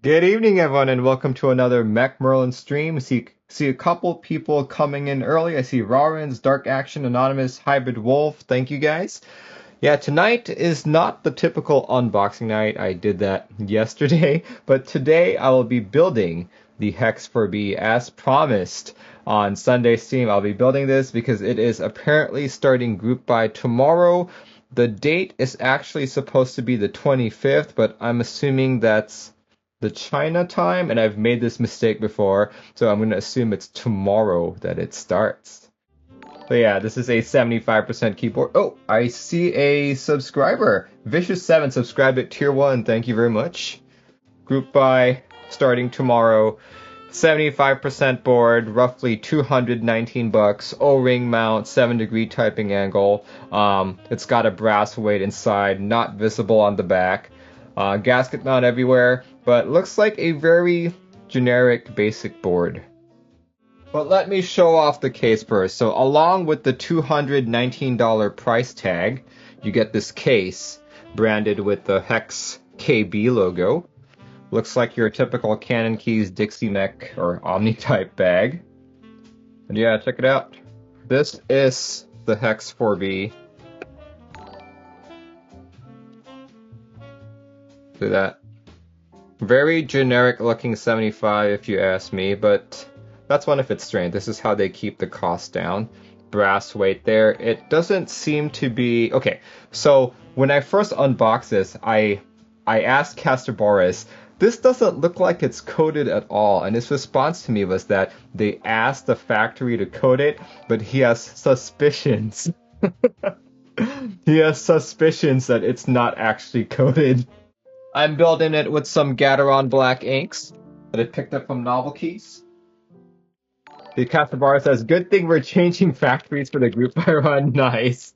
Good evening, everyone, and welcome to another Mech Merlin stream. See a couple people coming in early. I see Rawrins, Dark Action, Anonymous, Hybrid Wolf. Thank you, guys. Yeah, tonight is not the typical unboxing night. I did that yesterday, but today I will be building the Hex.4B as promised on Sunday stream. I'll be building this because it is apparently starting group buy tomorrow. The date is actually supposed to be the 25th, but I'm assuming that's the China time, and I've made this mistake before, so I'm going to assume it's tomorrow that it starts. So yeah, this is a 75% keyboard. Oh, I see a subscriber. Vicious7 subscribed at tier 1. Thank you very much. Group buy starting tomorrow. 75% board, roughly 219 bucks. O-ring mount, 7-degree typing angle. It's got a brass weight inside, not visible on the back. Gasket mount everywhere, but looks like a very generic basic board. But let me show off the case first. So along with the $219 price tag, you get this case branded with the Hex KB logo. Looks like your typical Canon Keys Dixie Mech or Omni type bag. And yeah, check it out. This is the Hex.4B. Do that. Very generic looking 75 if you ask me, but that's one of its strengths. This is how they keep the cost down. Brass weight there. It doesn't seem to be... Okay, so when I first unboxed this, I asked Caster Boris, this doesn't look like it's coated at all, and his response to me was that they asked the factory to coat it, but he has suspicions. He has suspicions that it's not actually coated. I'm building it with some Gateron black inks that I picked up from Novelkeys. The Casabar says, good thing we're changing factories for the group I run. Nice.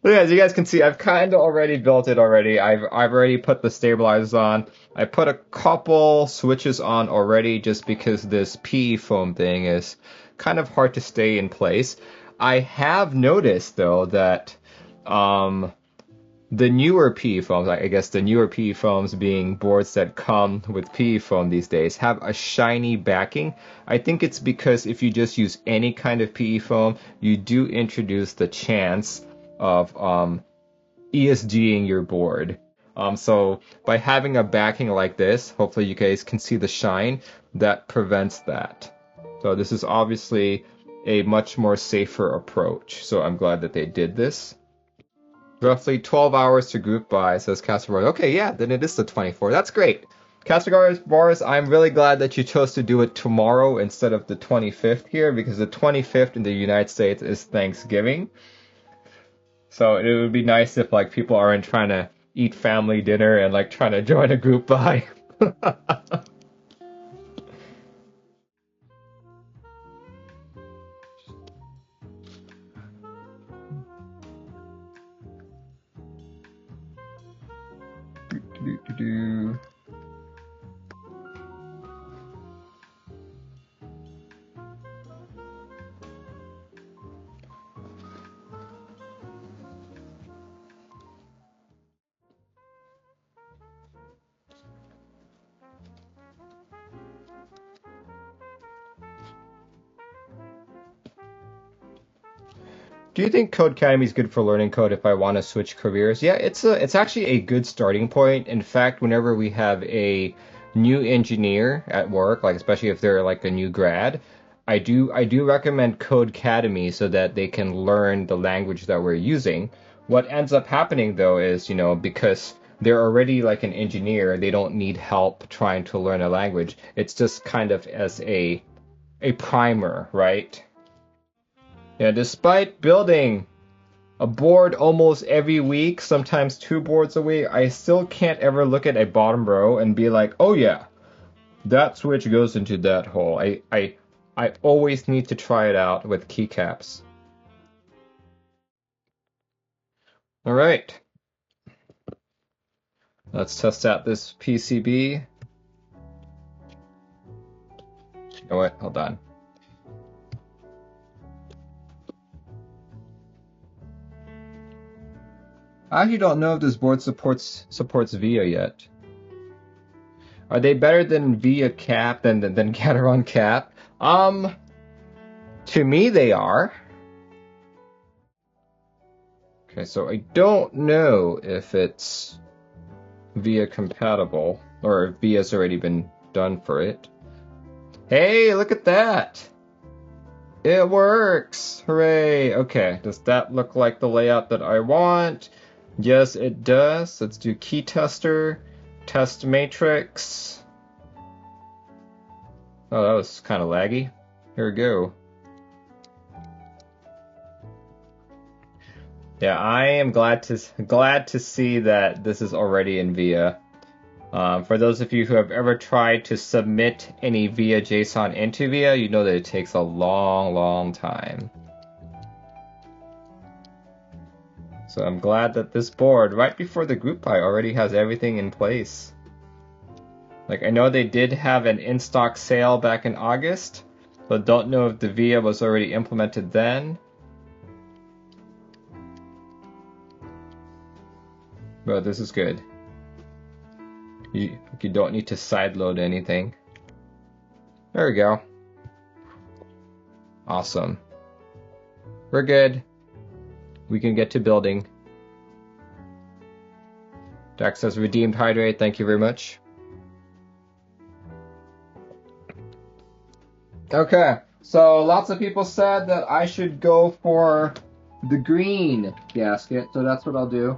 So yeah, as you guys can see, I've kind of already built it already. I've already put the stabilizers on. I put a couple switches on already just because this PE foam thing is kind of hard to stay in place. I have noticed, though, that the newer PE foams, I guess the newer PE foams being boards that come with PE foam these days, have a shiny backing. I think it's because if you just use any kind of PE foam, you do introduce the chance of ESGing your board. So by having a backing like this, hopefully you guys can see the shine, that prevents that. So this is obviously a much more safer approach. So I'm glad that they did this. Roughly 12 hours to group buy, says Caster. Okay, yeah, then it is the 24th. That's great. Caster Boris, I'm really glad that you chose to do it tomorrow instead of the 25th here, because the 25th in the United States is Thanksgiving. So it would be nice if like people aren't trying to eat family dinner and like trying to join a group buy. Do you think Codecademy is good for learning code if I want to switch careers? Yeah, it's actually a good starting point. In fact, whenever we have a new engineer at work, like especially if they're like a new grad, I do recommend Codecademy so that they can learn the language that we're using. What ends up happening though is, because they're already like an engineer, they don't need help trying to learn a language. It's just kind of as a primer, right? Yeah, despite building a board almost every week, sometimes 2 boards a week, I still can't ever look at a bottom row and be like, oh yeah, that switch goes into that hole. I always need to try it out with keycaps. All right. Let's test out this PCB. You know what? Hold on. I actually don't know if this board supports VIA yet. Are they better than Via Cap than Gateron Cap? To me they are. Okay, so I don't know if it's Via compatible or if Via's already been done for it. Hey, look at that! It works! Hooray! Okay, does that look like the layout that I want? Yes, it does. Let's do key tester, test matrix. Oh, that was kind of laggy. Here we go. Yeah, I am glad to see that this is already in Via. For those of you who have ever tried to submit any Via JSON into Via, you know that it takes a long time. So I'm glad that this board, right before the group buy, already has everything in place. Like, I know they did have an in-stock sale back in August, but don't know if the Via was already implemented then. But this is good. You don't need to sideload anything. There we go. Awesome. We're good. We can get to building. Dax says redeemed hydrate. Thank you very much. Okay, so lots of people said that I should go for the green gasket, so that's what I'll do.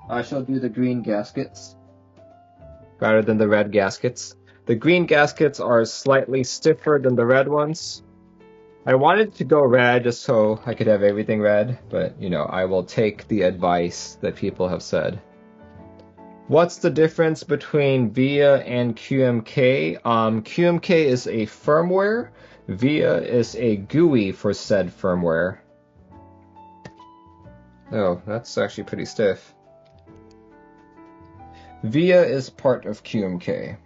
I shall do the green gaskets rather than the red gaskets. The green gaskets are slightly stiffer than the red ones. I wanted to go red just so I could have everything red, but you know, I will take the advice that people have said. What's the difference between Via and QMK? QMK is a firmware. Via is a GUI for said firmware. Oh, that's actually pretty stiff. Via is part of QMK.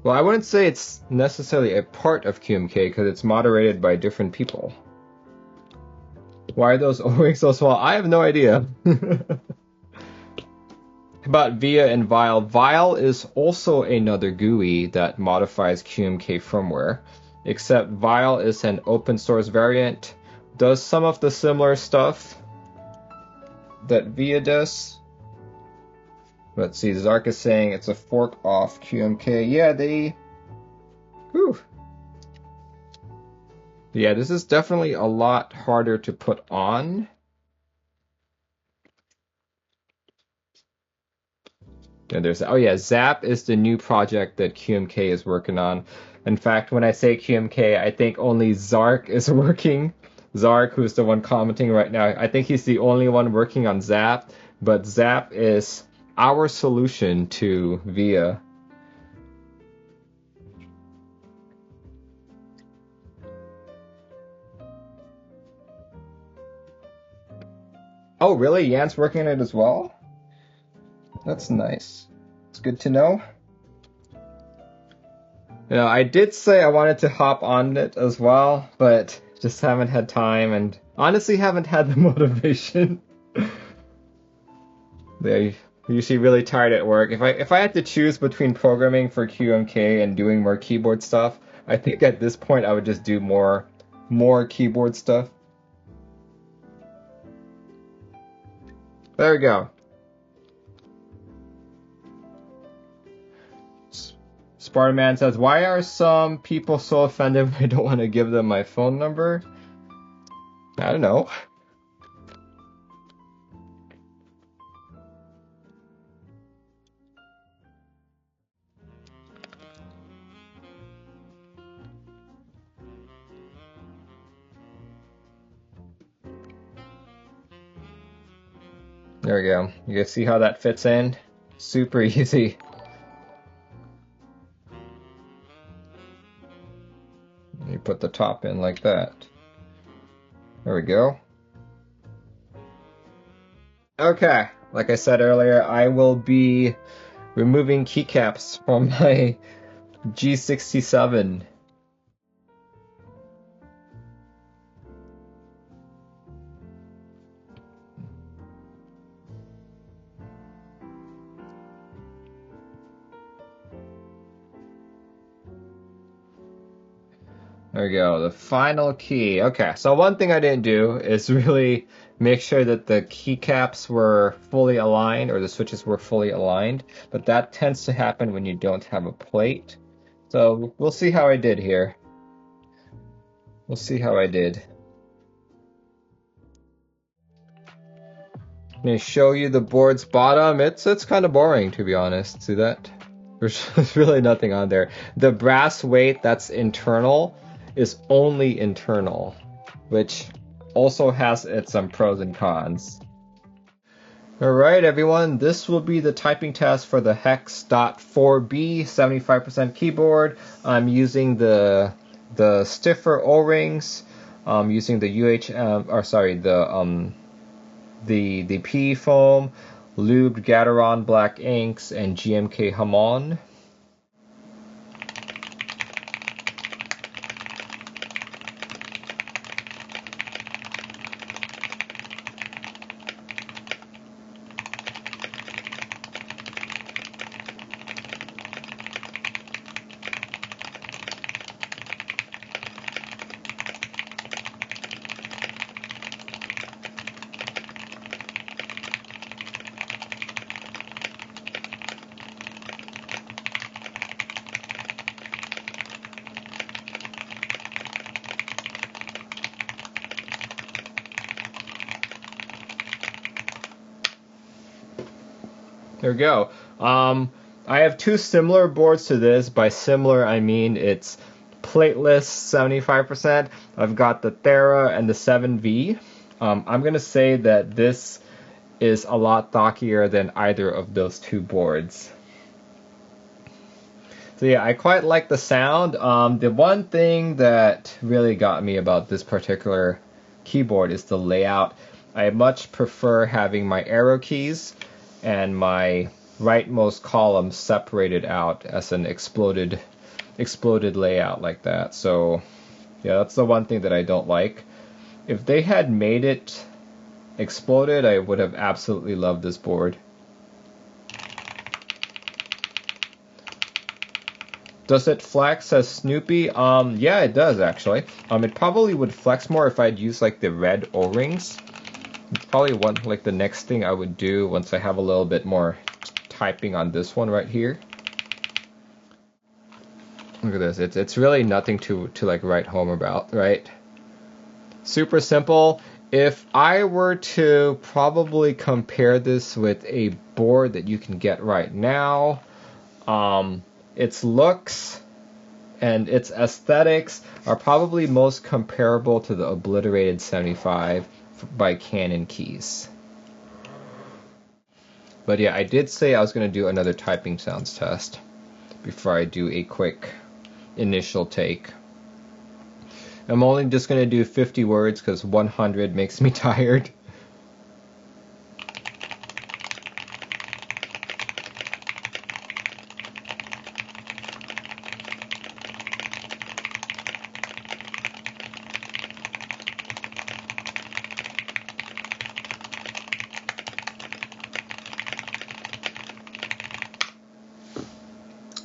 Well, I wouldn't say it's necessarily a part of QMK because it's moderated by different people. Why are those O-rings so small? I have no idea. About Via and Vile. Vile is also another GUI that modifies QMK firmware, except Vile is an open source variant, does some of the similar stuff that Via does. Let's see, Zark is saying it's a fork off QMK. Yeah, Yeah, this is definitely a lot harder to put on. And oh yeah, Zap is the new project that QMK is working on. In fact, when I say QMK, I think only Zark is working. Zark, who's the one commenting right now, I think he's the only one working on Zap, but Zap is our solution to Via. Oh, really? Yan's working on it as well? That's nice. It's good to know. You know, I did say I wanted to hop on it as well, but just haven't had time and honestly haven't had the motivation. They're usually really tired at work. If I had to choose between programming for QMK and doing more keyboard stuff, I think at this point I would just do more keyboard stuff. There we go. Spartan-Man says, why are some people so offended when I don't want to give them my phone number? I don't know. There we go. You guys see how that fits in? Super easy. You put the top in like that. There we go. Okay, like I said earlier, I will be removing keycaps from my G67. There we go, the final key. Okay, so one thing I didn't do is really make sure that the keycaps were fully aligned, or the switches were fully aligned, but that tends to happen when you don't have a plate. So we'll see how I did here. We'll see how I did. I'm going to show you the board's bottom. It's kind of boring, to be honest. See that? There's really nothing on there. The brass weight that's internal is only internal, which also has its pros and cons. Alright everyone, this will be the typing test for the Hex.4B 75% keyboard. I'm using the stiffer O-rings, using the the P foam, Lubed Gateron black inks, and GMK Jamon. There we go. I have two similar boards to this. By similar, I mean it's plateless 75%. I've got the Thera and the 7V. I'm going to say that this is a lot thockier than either of those two boards. So yeah, I quite like the sound. The one thing that really got me about this particular keyboard is the layout. I much prefer having my arrow keys and my rightmost column separated out as an exploded layout like that. So yeah, that's the one thing that I don't like. If they had made it exploded, I would have absolutely loved this board. Does it flex as Snoopy? Yeah, it does actually. It probably would flex more if I'd use like the red O-rings. Probably like the next thing I would do once I have a little bit more typing on this one right here. Look at this. It's really nothing to like write home about, right? Super simple. If I were to probably compare this with a board that you can get right now, its looks and its aesthetics are probably most comparable to the Obliterated 75 by Canon Keys. But yeah, I did say I was going to do another typing sounds test before I do a quick initial take. I'm only just going to do 50 words because 100 makes me tired.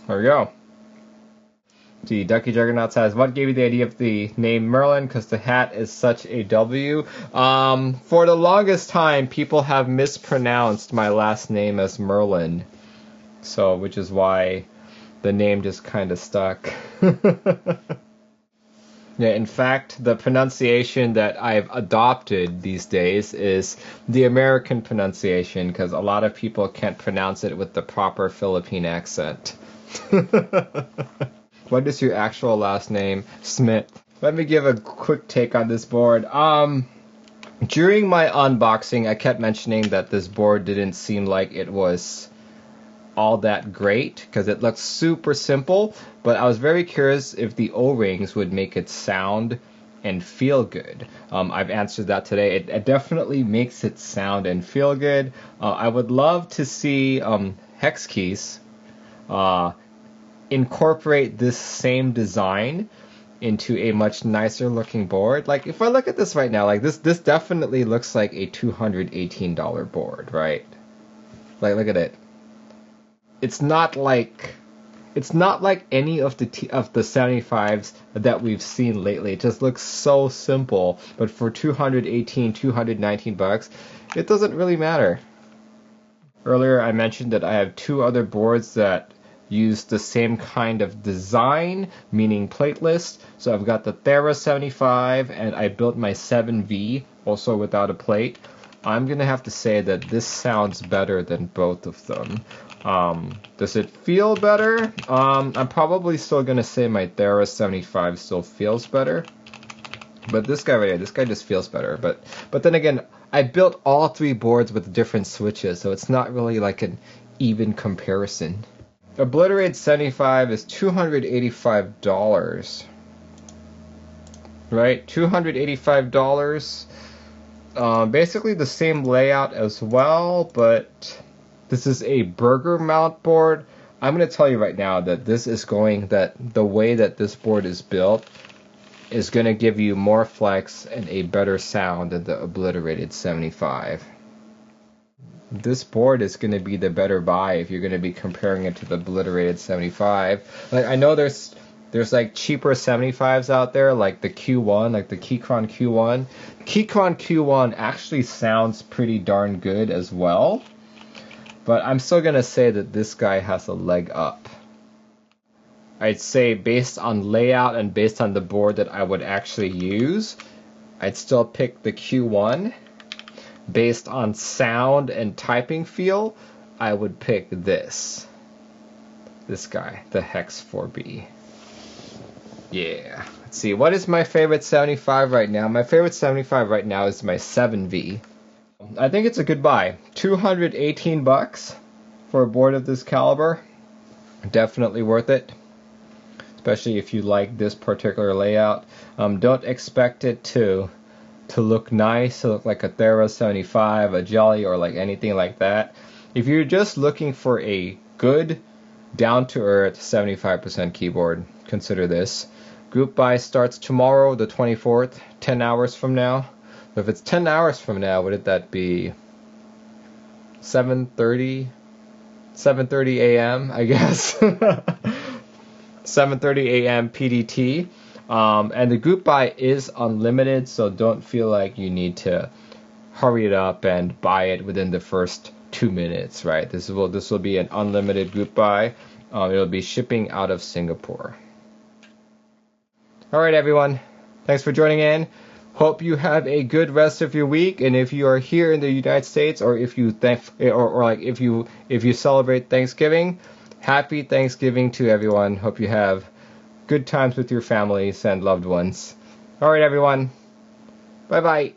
There we go. See, Ducky Juggernaut says, what gave you the idea of the name Merlin? Because the hat is such a W. For the longest time, people have mispronounced my last name as Merlin. So, which is why the name just kind of stuck. Yeah, in fact, the pronunciation that I've adopted these days is the American pronunciation, because a lot of people can't pronounce it with the proper Philippine accent. What is your actual last name? Smith. Let me give a quick take on this board. During my unboxing, I kept mentioning that this board didn't seem like it was all that great because it looks super simple, but I was very curious if the O-rings would make it sound and feel good. I've answered that today. It definitely makes it sound and feel good. I would love to see Hex Keys incorporate this same design into a much nicer looking board. Like if I look at this right now, like this definitely looks like a $218 board, right? Like look at it. It's not like it's not like any of the 75s that we've seen lately. It just looks so simple. But for 219 bucks, it doesn't really matter. Earlier I mentioned that I have two other boards that use the same kind of design, meaning plateless. So I've got the Thera 75 and I built my 7V also without a plate. I'm gonna have to say that this sounds better than both of them. Does it feel better? I'm probably still gonna say my Thera 75 still feels better. But this guy right here, this guy just feels better. But then again, I built all three boards with different switches, so it's not really like an even comparison. Obliterate 75 is $285. Right? $285. Basically the same layout as well, but this is a burger mount board. I'm going to tell you right now that the way that this board is built is going to give you more flex and a better sound than the obliterated 75. This board is going to be the better buy if you're going to be comparing it to the obliterated 75. Like, I know there's like cheaper 75s out there, like the Q1, like the Keychron Q1. Keychron Q1 actually sounds pretty darn good as well, but I'm still going to say that this guy has a leg up. I'd say based on layout and based on the board that I would actually use, I'd still pick the Q1. Based on sound and typing feel, I would pick this guy, the Hex.4B. Yeah. Let's see, what is my favorite 75 right now? My favorite 75 right now is my 7V. I think it's a good buy. 218 bucks for a board of this caliber. Definitely worth it. Especially if you like this particular layout. Don't expect it to look nice, to look like a Thera 75, a Jelly, or like anything like that. If you're just looking for a good, down-to-earth 75% keyboard, consider this. Group buy starts tomorrow, the 24th, 10 hours from now. So if it's 10 hours from now, what did that be? 7:30 a.m., I guess. 7:30 a.m. PDT. And the group buy is unlimited, so don't feel like you need to hurry it up and buy it within the first 2 minutes, right? This will be an unlimited group buy. It'll be shipping out of Singapore. All right, everyone. Thanks for joining in. Hope you have a good rest of your week. And if you are here in the United States, or if you if you celebrate Thanksgiving, happy Thanksgiving to everyone. Hope you have good times with your families and loved ones. All right, everyone. Bye-bye.